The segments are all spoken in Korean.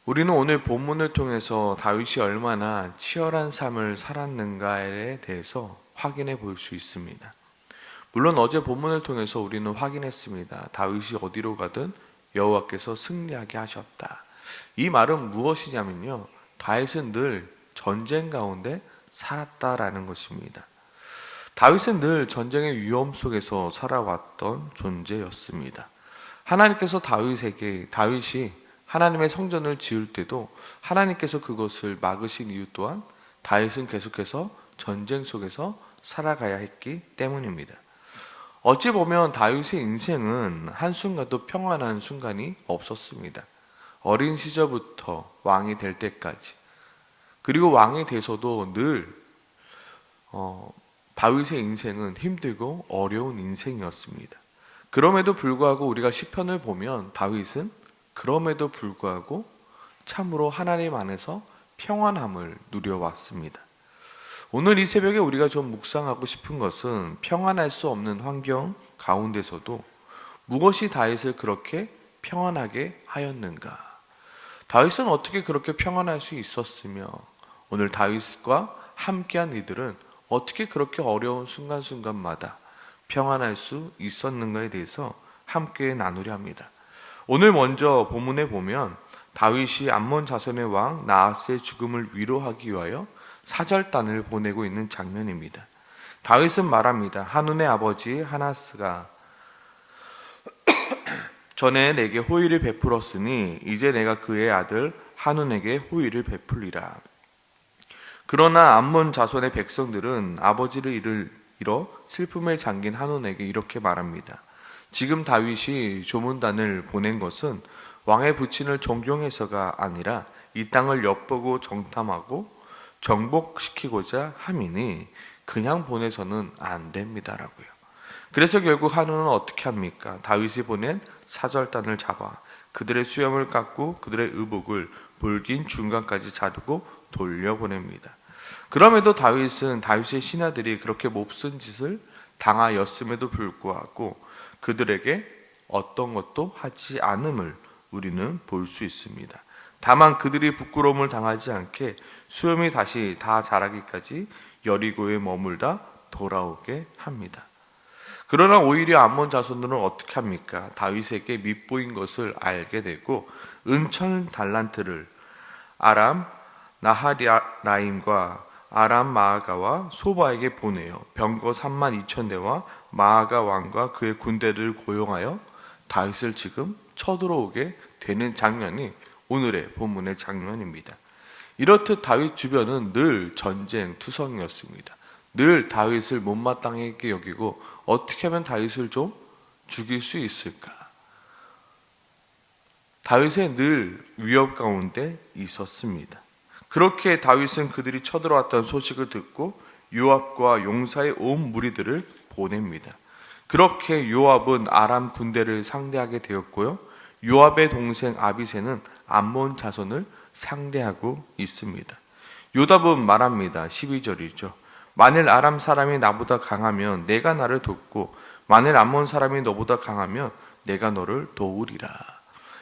우리는 오늘 본문을 통해서 다윗이 얼마나 치열한 삶을 살았는가에 대해서 확인해 볼 수 있습니다. 물론 어제 본문을 통해서 우리는 확인했습니다. 다윗이 어디로 가든 여호와께서 승리하게 하셨다. 이 말은 무엇이냐면요, 다윗은 늘 전쟁 가운데 살았다라는 것입니다. 다윗은 늘 전쟁의 위험 속에서 살아왔던 존재였습니다. 하나님께서 다윗이 하나님의 성전을 지을 때도 하나님께서 그것을 막으신 이유 또한 다윗은 계속해서 전쟁 속에서 살아가야 했기 때문입니다. 어찌 보면 다윗의 인생은 한순간도 평안한 순간이 없었습니다. 어린 시절부터 왕이 될 때까지, 그리고 왕이 돼서도 늘 다윗의 인생은 힘들고 어려운 인생이었습니다. 그럼에도 불구하고 우리가 시편을 보면 다윗은 그럼에도 불구하고 참으로 하나님 안에서 평안함을 누려왔습니다. 오늘 이 새벽에 우리가 좀 묵상하고 싶은 것은 평안할 수 없는 환경 가운데서도 무엇이 다윗을 그렇게 평안하게 하였는가? 다윗은 어떻게 그렇게 평안할 수 있었으며 오늘 다윗과 함께한 이들은 어떻게 그렇게 어려운 순간순간마다 평안할 수 있었는가에 대해서 함께 나누려 합니다. 오늘 먼저 본문에 보면 다윗이 암몬 자손의 왕 나하스의 죽음을 위로하기 위하여 사절단을 보내고 있는 장면입니다. 다윗은 말합니다. 한운의 아버지 하나스가 전에 내게 호의를 베풀었으니 이제 내가 그의 아들 한운에게 호의를 베풀리라. 그러나 암몬 자손의 백성들은 아버지를 잃어 슬픔에 잠긴 한운에게 이렇게 말합니다. 지금 다윗이 조문단을 보낸 것은 왕의 부친을 존경해서가 아니라 이 땅을 엿보고 정탐하고 정복시키고자 함이니 그냥 보내서는 안 됩니다라고요. 그래서 결국 한운은 어떻게 합니까? 다윗이 보낸 사절단을 잡아 그들의 수염을 깎고 그들의 의복을 볼긴 중간까지 자르고 돌려보냅니다. 그럼에도 다윗의 신하들이 그렇게 몹쓸 짓을 당하였음에도 불구하고 그들에게 어떤 것도 하지 않음을 우리는 볼 수 있습니다. 다만 그들이 부끄러움을 당하지 않게 수염이 다시 다 자라기까지 여리고에 머물다 돌아오게 합니다. 그러나 오히려 암몬 자손들은 어떻게 합니까? 다윗에게 밉보인 것을 알게 되고 은천 달란트를 아람 나하라임과 아람 마아가와 소바에게 보내어 병거 32,000대와 마아가 왕과 그의 군대를 고용하여 다윗을 지금 쳐들어오게 되는 장면이 오늘의 본문의 장면입니다. 이렇듯 다윗 주변은 늘 전쟁투성이었습니다. 늘 다윗을 못마땅하게 여기고 어떻게 하면 다윗을 좀 죽일 수 있을까? 다윗은 늘 위협 가운데 있었습니다. 그렇게 다윗은 그들이 쳐들어왔던 소식을 듣고 요압과 용사의 온 무리들을 보냅니다. 그렇게 요압은 아람 군대를 상대하게 되었고요. 요압의 동생 아비새는 암몬 자손을 상대하고 있습니다. 요답은 말합니다. 12절이죠. 만일 아람 사람이 나보다 강하면 내가 나를 돕고 만일 암몬 사람이 너보다 강하면 내가 너를 도우리라.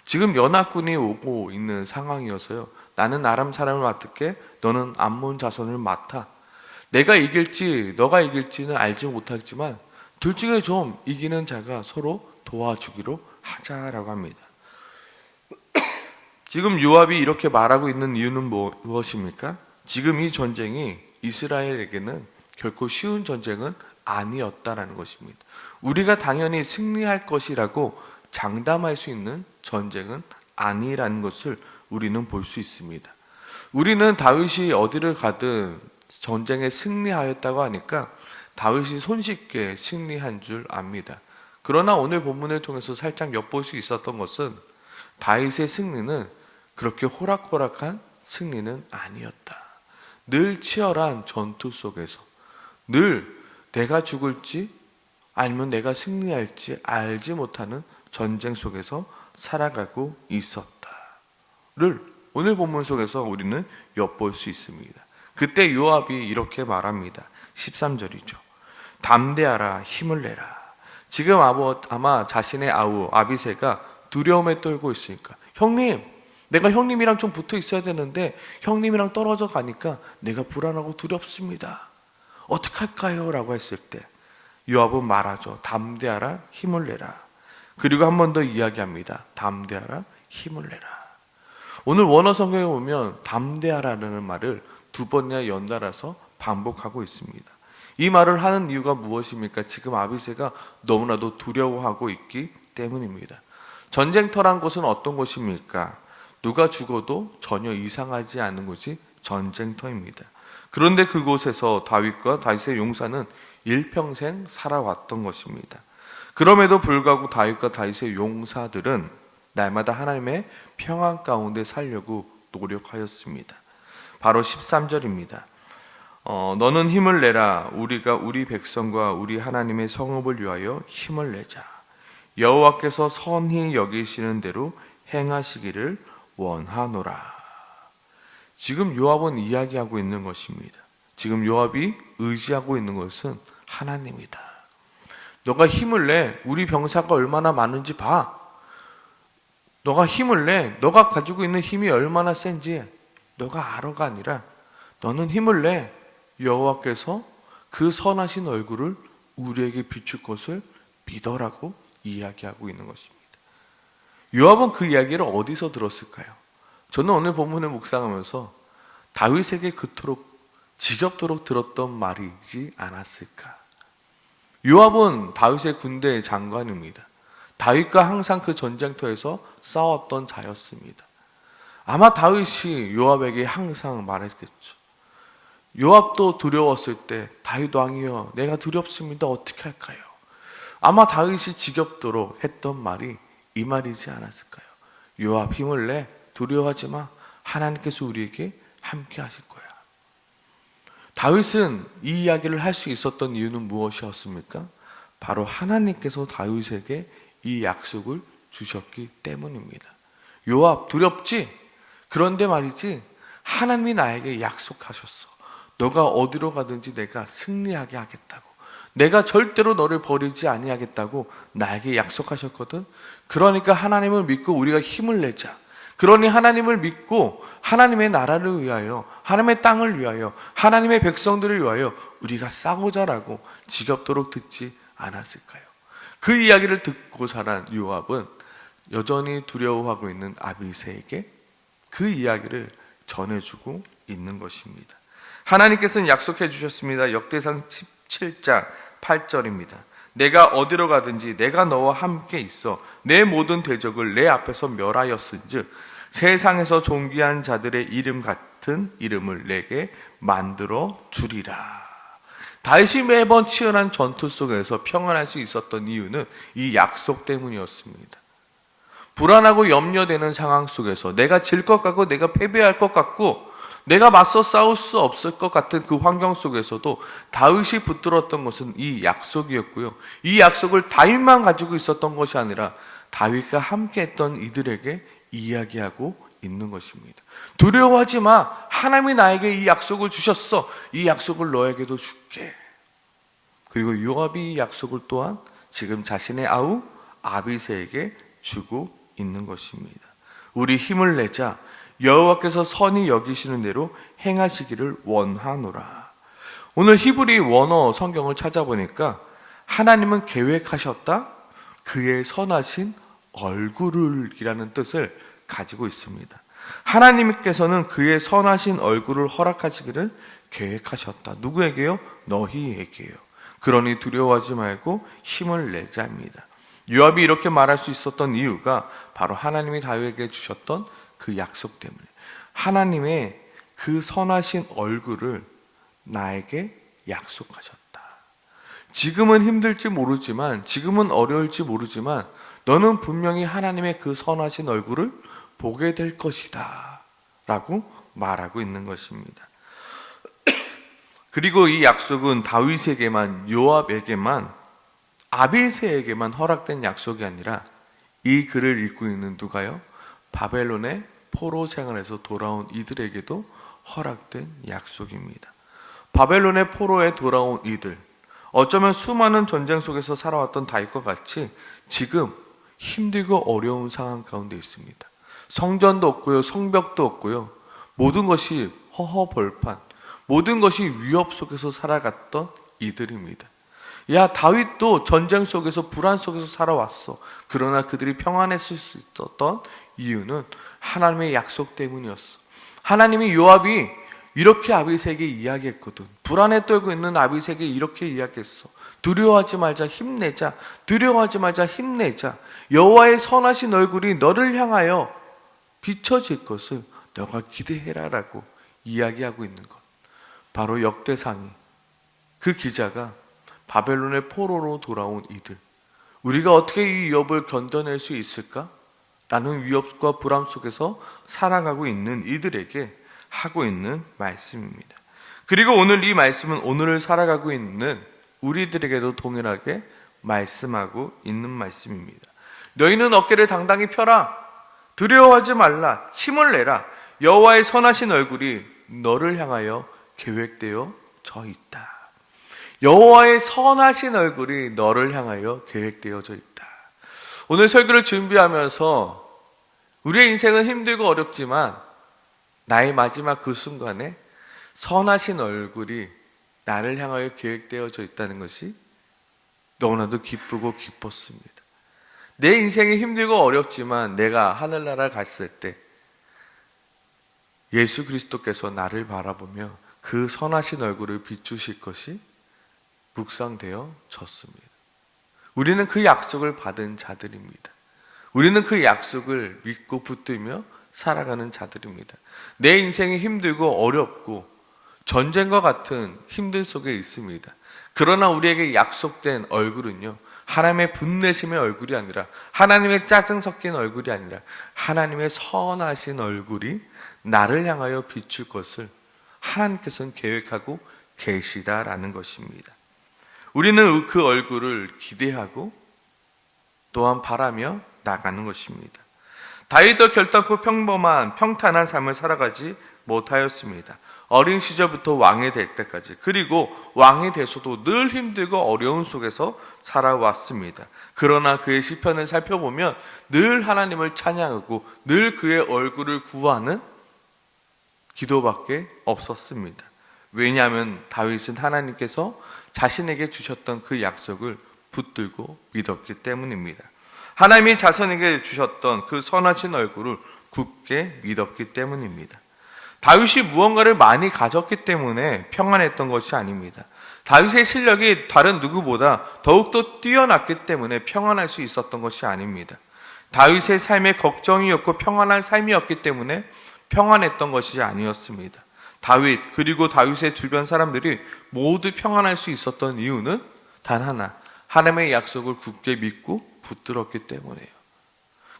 지금 연합군이 오고 있는 상황이어서요. 나는 아람 사람을 맡을게, 너는 암몬 자손을 맡아. 내가 이길지 너가 이길지는 알지 못하지만 둘 중에 좀 이기는 자가 서로 도와주기로 하자라고 합니다. 지금 요압이 이렇게 말하고 있는 이유는 무엇입니까? 지금 이 전쟁이 이스라엘에게는 결코 쉬운 전쟁은 아니었다라는 것입니다. 우리가 당연히 승리할 것이라고 장담할 수 있는 전쟁은 아니라는 것을 우리는 볼 수 있습니다. 우리는 다윗이 어디를 가든 전쟁에 승리하였다고 하니까 다윗이 손쉽게 승리한 줄 압니다. 그러나 오늘 본문을 통해서 살짝 엿볼 수 있었던 것은 다윗의 승리는 그렇게 호락호락한 승리는 아니었다. 늘 치열한 전투 속에서 늘 내가 죽을지 아니면 내가 승리할지 알지 못하는 전쟁 속에서 살아가고 있었다를 오늘 본문 속에서 우리는 엿볼 수 있습니다. 그때 요압이 이렇게 말합니다. 13절이죠. 담대하라, 힘을 내라. 지금 아마 자신의 아우 아비새가 두려움에 떨고 있으니까 형님 내가 형님이랑 좀 붙어 있어야 되는데 형님이랑 떨어져 가니까 내가 불안하고 두렵습니다. 어떡할까요? 라고 했을 때 요압은 말하죠. 담대하라, 힘을 내라. 그리고 한 번 더 이야기합니다. 담대하라, 힘을 내라. 오늘 원어 성경에 보면 담대하라는 말을 두 번이나 연달아서 반복하고 있습니다. 이 말을 하는 이유가 무엇입니까? 지금 아비새가 너무나도 두려워하고 있기 때문입니다. 전쟁터란 곳은 어떤 곳입니까? 누가 죽어도 전혀 이상하지 않은 곳이 전쟁터입니다. 그런데 그곳에서 다윗과 다윗의 용사는 일평생 살아왔던 것입니다. 그럼에도 불구하고 다윗과 다윗의 용사들은 날마다 하나님의 평안 가운데 살려고 노력하였습니다. 바로 13절입니다. 너는 힘을 내라. 우리가 우리 백성과 우리 하나님의 성읍을 위하여 힘을 내자. 여호와께서 선히 여기시는 대로 행하시기를 원하노라. 지금 요압은 이야기하고 있는 것입니다. 지금 요압이 의지하고 있는 것은 하나님이다. 너가 힘을 내. 우리 병사가 얼마나 많은지 봐. 너가 힘을 내. 너가 가지고 있는 힘이 얼마나 센지 너가 알아가 아니라 너는 힘을 내. 여호와께서 그 선하신 얼굴을 우리에게 비출 것을 믿어라고 이야기하고 있는 것입니다. 요압은 그 이야기를 어디서 들었을까요? 저는 오늘 본문을 묵상하면서 다윗에게 그토록 지겹도록 들었던 말이지 않았을까? 요압은 다윗의 군대의 장관입니다. 다윗과 항상 그 전쟁터에서 싸웠던 자였습니다. 아마 다윗이 요압에게 항상 말했겠죠. 요압도 두려웠을 때 다윗 왕이여 내가 두렵습니다. 어떻게 할까요? 아마 다윗이 지겹도록 했던 말이 이 말이지 않았을까요? 요압 힘을 내. 두려워하지 마. 하나님께서 우리에게 함께 하실 거야. 다윗은 이 이야기를 할 수 있었던 이유는 무엇이었습니까? 바로 하나님께서 다윗에게 이 약속을 주셨기 때문입니다. 요압 두렵지? 그런데 말이지 하나님이 나에게 약속하셨어. 너가 어디로 가든지 내가 승리하게 하겠다고. 내가 절대로 너를 버리지 아니하겠다고 나에게 약속하셨거든. 그러니까 하나님을 믿고 우리가 힘을 내자. 그러니 하나님을 믿고 하나님의 나라를 위하여, 하나님의 땅을 위하여, 하나님의 백성들을 위하여 우리가 싸우자라고 지겹도록 듣지 않았을까요? 그 이야기를 듣고 자란 요압은 여전히 두려워하고 있는 아비새에게 그 이야기를 전해주고 있는 것입니다. 하나님께서는 약속해 주셨습니다. 역대상 17장 8절입니다. 내가 어디로 가든지 내가 너와 함께 있어 내 모든 대적을 내 앞에서 멸하였은즉 세상에서 존귀한 자들의 이름 같은 이름을 내게 만들어 주리라. 다윗이 매번 치열한 전투 속에서 평안할 수 있었던 이유는 이 약속 때문이었습니다. 불안하고 염려되는 상황 속에서 내가 질 것 같고 내가 패배할 것 같고 내가 맞서 싸울 수 없을 것 같은 그 환경 속에서도 다윗이 붙들었던 것은 이 약속이었고요. 이 약속을 다윗만 가지고 있었던 것이 아니라 다윗과 함께 했던 이들에게 이야기하고 있는 것입니다. 두려워하지 마. 하나님이 나에게 이 약속을 주셨어. 이 약속을 너에게도 줄게. 그리고 요압이 이 약속을 또한 지금 자신의 아우 아비새에게 주고 있는 것입니다. 우리 힘을 내자. 여호와께서 선히 여기시는 대로 행하시기를 원하노라. 오늘 히브리 원어 성경을 찾아보니까 하나님은 계획하셨다. 그의 선하신 얼굴이라는 뜻을 가지고 있습니다. 하나님께서는 그의 선하신 얼굴을 허락하시기를 계획하셨다. 누구에게요? 너희에게요. 그러니 두려워하지 말고 힘을 내자입니다. 요압이 이렇게 말할 수 있었던 이유가 바로 하나님이 다윗에게 주셨던 그 약속 때문에 하나님의 그 선하신 얼굴을 나에게 약속하셨다. 지금은 힘들지 모르지만, 지금은 어려울지 모르지만 너는 분명히 하나님의 그 선하신 얼굴을 보게 될 것이다 라고 말하고 있는 것입니다. 그리고 이 약속은 다윗에게만, 요압에게만, 아비새에게만 허락된 약속이 아니라 이 글을 읽고 있는 누가요? 바벨론의 포로 생활에서 돌아온 이들에게도 허락된 약속입니다. 바벨론의 포로에 돌아온 이들, 어쩌면 수많은 전쟁 속에서 살아왔던 다윗과 같이 지금 힘들고 어려운 상황 가운데 있습니다. 성전도 없고요, 성벽도 없고요. 모든 것이 허허벌판, 모든 것이 위협 속에서 살아갔던 이들입니다. 야, 다윗도 전쟁 속에서 불안 속에서 살아왔어. 그러나 그들이 평안했을 수 있었던 이유는 하나님의 약속 때문이었어. 하나님이 요압이 이렇게 아비새에게 이야기했거든. 불안에 떨고 있는 아비새에게 이렇게 이야기했어. 두려워하지 말자, 힘내자. 두려워하지 말자, 힘내자. 여호와의 선하신 얼굴이 너를 향하여 비춰질 것을 너가 기대해라라고 이야기하고 있는 것. 바로 역대상이, 그 기자가 바벨론의 포로로 돌아온 이들, 우리가 어떻게 이 위협을 견뎌낼 수 있을까? 라는 위협과 불안 속에서 살아가고 있는 이들에게 하고 있는 말씀입니다. 그리고 오늘 이 말씀은 오늘을 살아가고 있는 우리들에게도 동일하게 말씀하고 있는 말씀입니다. 너희는 어깨를 당당히 펴라. 두려워하지 말라. 힘을 내라. 여호와의 선하신 얼굴이 너를 향하여 계획되어 져 있다. 여호와의 선하신 얼굴이 너를 향하여 계획되어져 있다. 오늘 설교를 준비하면서 우리의 인생은 힘들고 어렵지만 나의 마지막 그 순간에 선하신 얼굴이 나를 향하여 계획되어져 있다는 것이 너무나도 기쁘고 기뻤습니다. 내 인생이 힘들고 어렵지만 내가 하늘나라를 갔을 때 예수 그리스도께서 나를 바라보며 그 선하신 얼굴을 비추실 것이 묵상되어졌습니다. 우리는 그 약속을 받은 자들입니다. 우리는 그 약속을 믿고 붙들며 살아가는 자들입니다. 내 인생이 힘들고 어렵고 전쟁과 같은 힘들 속에 있습니다. 그러나 우리에게 약속된 얼굴은요, 하나님의 분내심의 얼굴이 아니라, 하나님의 짜증 섞인 얼굴이 아니라 하나님의 선하신 얼굴이 나를 향하여 비출 것을 하나님께서는 계획하고 계시다라는 것입니다. 우리는 그 얼굴을 기대하고 또한 바라며 나가는 것입니다. 다윗도 결단코 평범한 평탄한 삶을 살아가지 못하였습니다. 어린 시절부터 왕이 될 때까지, 그리고 왕이 돼서도 늘 힘들고 어려운 속에서 살아왔습니다. 그러나 그의 시편을 살펴보면 늘 하나님을 찬양하고 늘 그의 얼굴을 구하는 기도밖에 없었습니다. 왜냐하면 다윗은 하나님께서 자신에게 주셨던 그 약속을 붙들고 믿었기 때문입니다. 하나님이 자신에게 주셨던 그 선하신 얼굴을 굳게 믿었기 때문입니다. 다윗이 무언가를 많이 가졌기 때문에 평안했던 것이 아닙니다. 다윗의 실력이 다른 누구보다 더욱더 뛰어났기 때문에 평안할 수 있었던 것이 아닙니다. 다윗의 삶에 걱정이 없고 평안한 삶이었기 때문에 평안했던 것이 아니었습니다. 다윗 그리고 다윗의 주변 사람들이 모두 평안할 수 있었던 이유는 단 하나, 하나님의 약속을 굳게 믿고 붙들었기 때문이에요.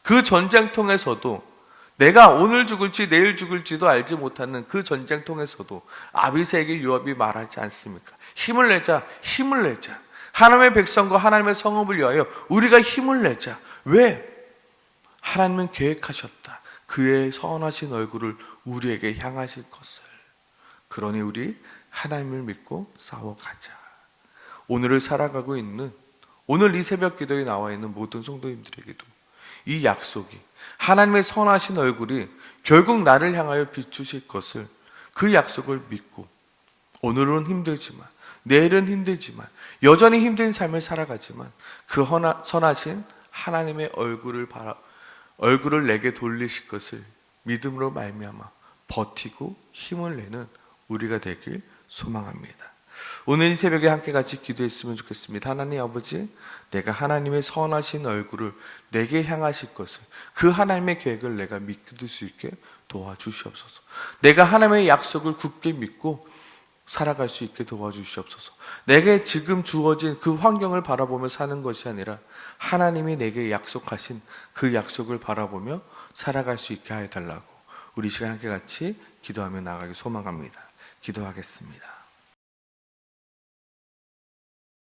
그 전쟁통에서도 내가 오늘 죽을지 내일 죽을지도 알지 못하는 그 전쟁통에서도 아비새에게 요압이 말하지 않습니까? 힘을 내자, 힘을 내자. 하나님의 백성과 하나님의 성읍을 위하여 우리가 힘을 내자. 왜? 하나님은 계획하셨다. 그의 선하신 얼굴을 우리에게 향하실 것을. 그러니 우리 하나님을 믿고 싸워가자. 오늘을 살아가고 있는, 오늘 이 새벽 기도에 나와 있는 모든 성도님들에게도 이 약속이, 하나님의 선하신 얼굴이 결국 나를 향하여 비추실 것을, 그 약속을 믿고 오늘은 힘들지만, 내일은 힘들지만, 여전히 힘든 삶을 살아가지만 그 선하신 하나님의 얼굴을 내게 돌리실 것을 믿음으로 말미암아 버티고 힘을 내는 우리가 되길 소망합니다. 오늘 이 새벽에 함께 같이 기도했으면 좋겠습니다. 하나님 아버지, 내가 하나님의 선하신 얼굴을 내게 향하실 것을, 그 하나님의 계획을 내가 믿을 수 있게 도와주시옵소서. 내가 하나님의 약속을 굳게 믿고 살아갈 수 있게 도와주시옵소서. 내게 지금 주어진 그 환경을 바라보며 사는 것이 아니라 하나님이 내게 약속하신 그 약속을 바라보며 살아갈 수 있게 하여 달라고 우리 시간 함께 같이 기도하며 나가길 소망합니다. 기도하겠습니다.